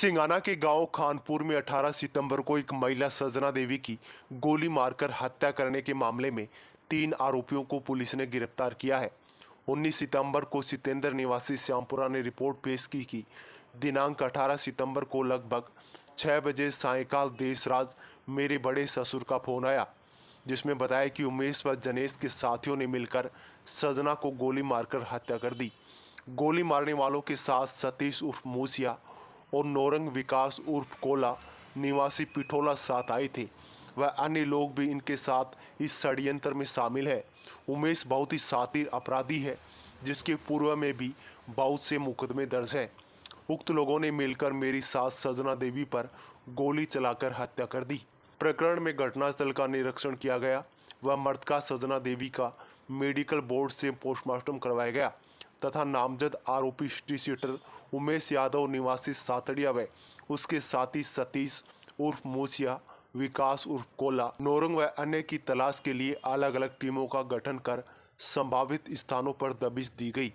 सिंगाना के गांव खानपुर में 18 सितंबर को एक महिला सजना देवी की गोली मारकर हत्या करने के मामले में 3 आरोपियों को पुलिस ने गिरफ्तार किया है। 19 सितंबर को सितेंद्र निवासी श्यामपुरा ने रिपोर्ट पेश की कि दिनांक 18 सितंबर को लगभग 6 बजे सायंकाल देश राज मेरे बड़े ससुर का फोन आया, जिसमें बताया कि उमेश व जनेश के साथियों ने मिलकर सजना को गोली मारकर हत्या कर दी। गोली मारने वालों के साथ सतीश उर्फ मूसिया और नौरंग विकास उर्फ कोला निवासी पिठोला साथ आए थे। वह अन्य लोग भी इनके साथ इस षड्यंत्र में शामिल है। उमेश बहुत ही शातिर अपराधी है, जिसके पूर्व में भी बहुत से मुकदमे दर्ज हैं। उक्त लोगों ने मिलकर मेरी सास सजना देवी पर गोली चलाकर हत्या कर दी। प्रकरण में घटनास्थल का निरीक्षण किया गया व मृतका सजना देवी का मेडिकल बोर्ड से पोस्टमार्टम करवाया गया तथा नामजद आरोपी हिस्ट्री शीटर उमेश यादव निवासी सातड़िया व उसके साथी सतीश उर्फ मूसिया, विकास उर्फ कोला, नौरंग व अन्य की तलाश के लिए अलग अलग टीमों का गठन कर संभावित स्थानों पर दबिश दी गई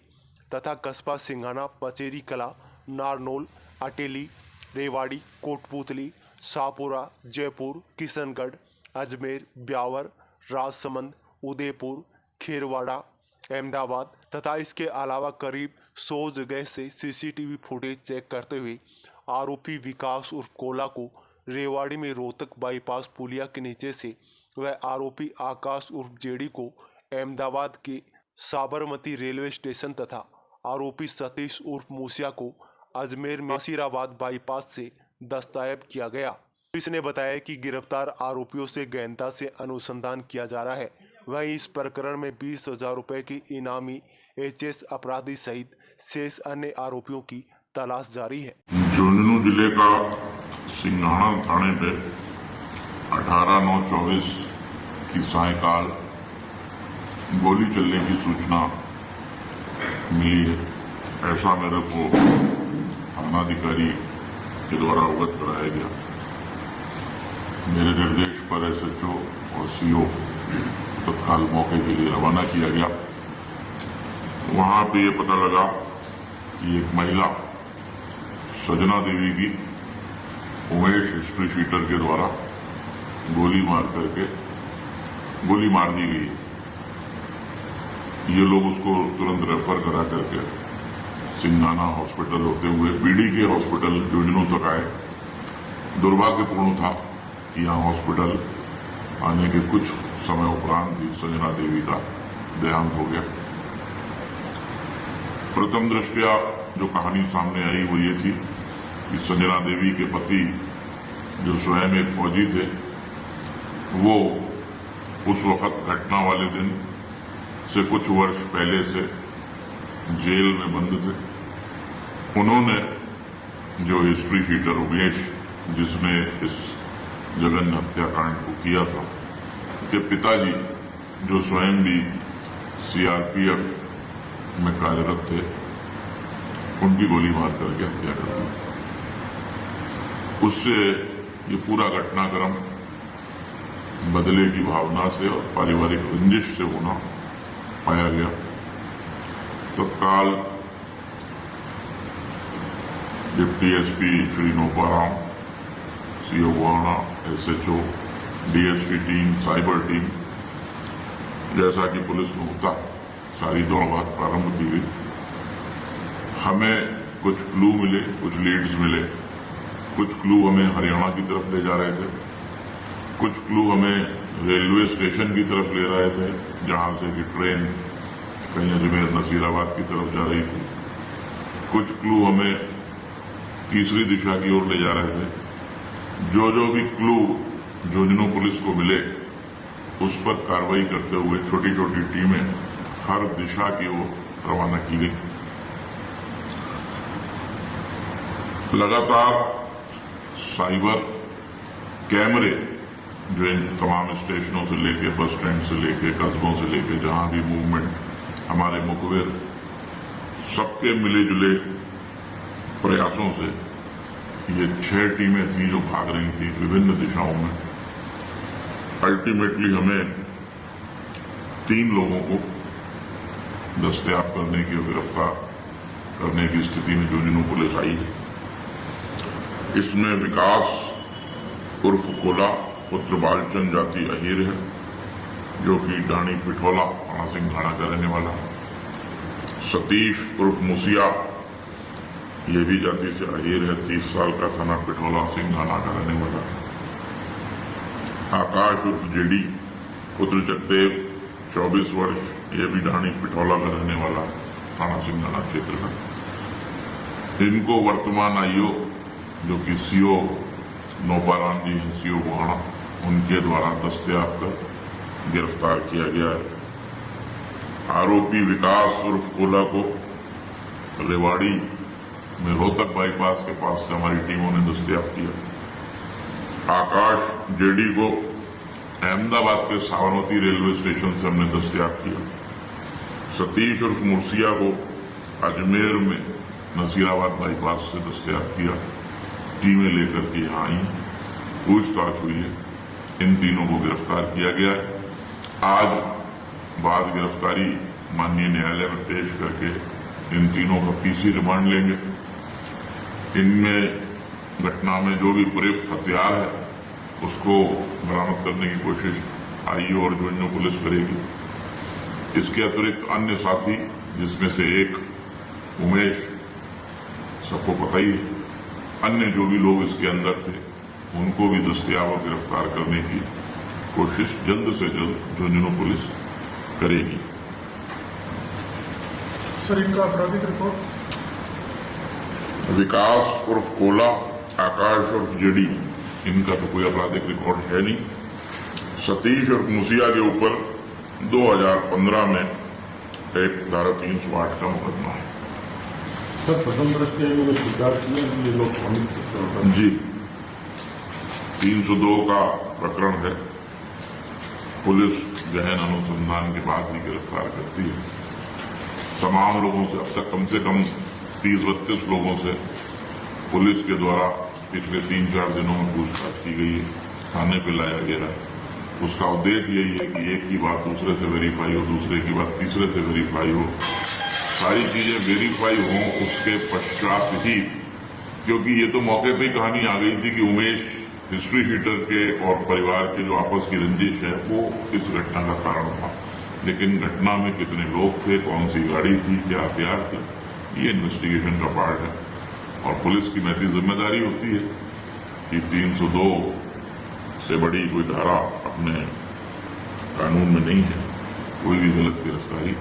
तथा कस्बा सिंगाना, पचेरी कला, नारनौल, अटेली, रेवाड़ी, कोटपुतली, शाहपुरा, जयपुर, किशनगढ़, अजमेर, ब्यावर, राजसमंद, उदयपुर, खेरवाड़ा, अहमदाबाद तथा इसके अलावा करीब 100 जगह से सीसीटीवी फुटेज चेक करते हुए आरोपी विकास उर्फ कोला को रेवाड़ी में रोहतक बाईपास पुलिया के नीचे से व आरोपी आकाश उर्फ जेडी को अहमदाबाद के साबरमती रेलवे स्टेशन तथा आरोपी सतीश उर्फ मूसिया को अजमेर में नासिराबाद बाईपास से दस्तयाब किया गया। पुलिस ने बताया कि गिरफ्तार आरोपियों से गहनता से अनुसंधान किया जा रहा है। वहीं इस प्रकरण में 20,000 रुपए की इनामी एचएस अपराधी सहित शेष अन्य आरोपियों की तलाश जारी है। झुंझुनू जिले का सिंगाना थाने पे 18/9/24 की सायंकाल गोली चलने की सूचना मिली है। ऐसा मेरे को थानाधिकारी के द्वारा अवगत कराया गया। मेरे निर्देश पर एसएचओ और सीओ तत्काल मौके के लिए रवाना किया गया। वहां पे ये पता लगा कि एक महिला सजना देवी की उमेश हिस्ट्री शीटर के द्वारा गोली मार दी गई। ये लोग उसको तुरंत रेफर करा करके सिंगाना हॉस्पिटल होते हुए बीडी के हॉस्पिटल झुंझुनू तक आए। दुर्भाग्यपूर्ण था कि यहाँ हॉस्पिटल आने के कुछ समय उपरांत ही सजना देवी का देहांत हो गया। प्रथम दृष्टया जो कहानी सामने आई वो ये थी कि सजना देवी के पति, जो स्वयं एक फौजी थे, वो उस वक्त घटना वाले दिन से कुछ वर्ष पहले से जेल में बंद थे। उन्होंने जो हिस्ट्री शीटर उमेश, जिसने इस जघन्य हत्याकांड को किया था, के पिताजी, जो स्वयं भी सीआरपीएफ में कार्यरत थे, उनकी गोली मार करके हत्या कर दी थी। उससे ये पूरा घटनाक्रम बदले की भावना से और पारिवारिक रंजिश से होना पाया गया। तत्काल deputy SP Shri Noparam, CO Guana, SHO, DSP team, cyber team, जैसा कि पुलिस में होता, सारी दौड़भाग प्रारंभ की गई। हमें कुछ क्लू मिले, कुछ लीड्स मिले। कुछ क्लू हमें हरियाणा की तरफ ले जा रहे थे, कुछ क्लू हमें रेलवे स्टेशन की तरफ ले रहे थे, जहां से कि ट्रेन कहीं अजमेर नसीराबाद की तरफ जा रही थी। कुछ क्लू हमें तीसरी दिशा की ओर ले जा रहे थे। जो भी क्लू झुंझुनू पुलिस को मिले, उस पर कार्रवाई करते हुए छोटी छोटी टीमें हर दिशा की ओर रवाना की गई। लगातार साइबर कैमरे, जो इन तमाम स्टेशनों से लेके, बस स्टैंड से लेके, कस्बों से लेके, जहां भी मूवमेंट, हमारे मुखबिर, सबके मिले जुले प्रयासों से ये 6 टीमें थी जो भाग रही थी विभिन्न दिशाओं में। अल्टीमेटली हमें 3 लोगों को दस्तयाब करने की और गिरफ्तार करने की स्थिति में झुंझुनू पुलिस आई है। इसमें विकास उर्फ कोला पुत्र बालचंद जाति अहीर है, जो कि डाणी पिठौला थाना सिंघाड़ा का रहने वाला है। सतीश उर्फ मुसिया, ये भी जाति से अहीर है, 30 साल का, थाना पिठौला सिंघाड़ा का रहने वाला है। आकाश उर्फ जेडी पुत्र जगदेव, 24 वर्ष, ये भी डाणी पिठौला का रहने वाला है, थाना सिंघाड़ा क्षेत्र का। इनको वर्तमान आईओ जो कि सीओ नौपाराम जी हैं, सीओ गोहाना, उनके द्वारा दस्तयाब कर गिरफ्तार किया गया है। आरोपी विकास उर्फ कोला को रेवाड़ी में रोहतक बाईपास के पास से हमारी टीमों ने दस्तयाब किया। आकाश जेडी को अहमदाबाद के साबरमती रेलवे स्टेशन से हमने दस्तयाब किया। सतीश उर्फ मुर्सिया को अजमेर में नसीराबाद बाईपास से दस्तयाब किया। टीमें लेकर के यहाँ आई, पूछताछ हुई है, इन तीनों को गिरफ्तार किया गया है। आज बाद गिरफ्तारी माननीय न्यायालय में पेश करके इन तीनों का पीसी रिमांड लेंगे। इनमें घटना में जो भी प्रयुक्त हथियार है उसको बरामद करने की कोशिश आईओ और झुंझुनू पुलिस करेगी। इसके अतिरिक्त अन्य साथी, जिसमें से एक उमेश, सबको पता ही है, अन्य जो भी लोग इसके अंदर थे उनको भी दस्तयाब और गिरफ्तार करने की कोशिश जल्द से जल्द झुंझुनू पुलिस करेगी। सर, इनका आपराधिक रिकॉर्ड? विकास उर्फ कोला, आकाश उर्फ जेडी, इनका तो कोई आपराधिक रिकॉर्ड है नहीं। सतीश उर्फ मुसिया के ऊपर 2015 में एक धारा 308 का मुकदमा है। सर, प्रथम दृष्टया इन्होंने स्वीकार किया कि ये लोग शामिल जी, 302 का प्रकरण है। पुलिस गहन अनुसंधान के बाद ही गिरफ्तार करती है। तमाम लोगों से अब तक कम से कम 30-32 लोगों से पुलिस के द्वारा पिछले 3-4 दिनों में पूछताछ की गई है, थाने पे लाया गया है। उसका उद्देश्य यही है कि एक की बात दूसरे से वेरीफाई हो, दूसरे की बात तीसरे से वेरीफाई हो, सारी चीजें वेरीफाई हों। उसके पश्चात ही, क्योंकि ये तो मौके पे ही कहानी आ गई थी कि उमेश हिस्ट्री शीटर के और परिवार के जो आपस की रंजिश है वो इस घटना का कारण था। लेकिन घटना में कितने लोग थे, कौन सी गाड़ी थी, क्या हथियार थे, ये इन्वेस्टिगेशन का पार्ट है। और पुलिस की महती जिम्मेदारी होती है कि 302 से बड़ी कोई धारा अपने कानून में नहीं है, कोई भी गलत गिरफ्तारी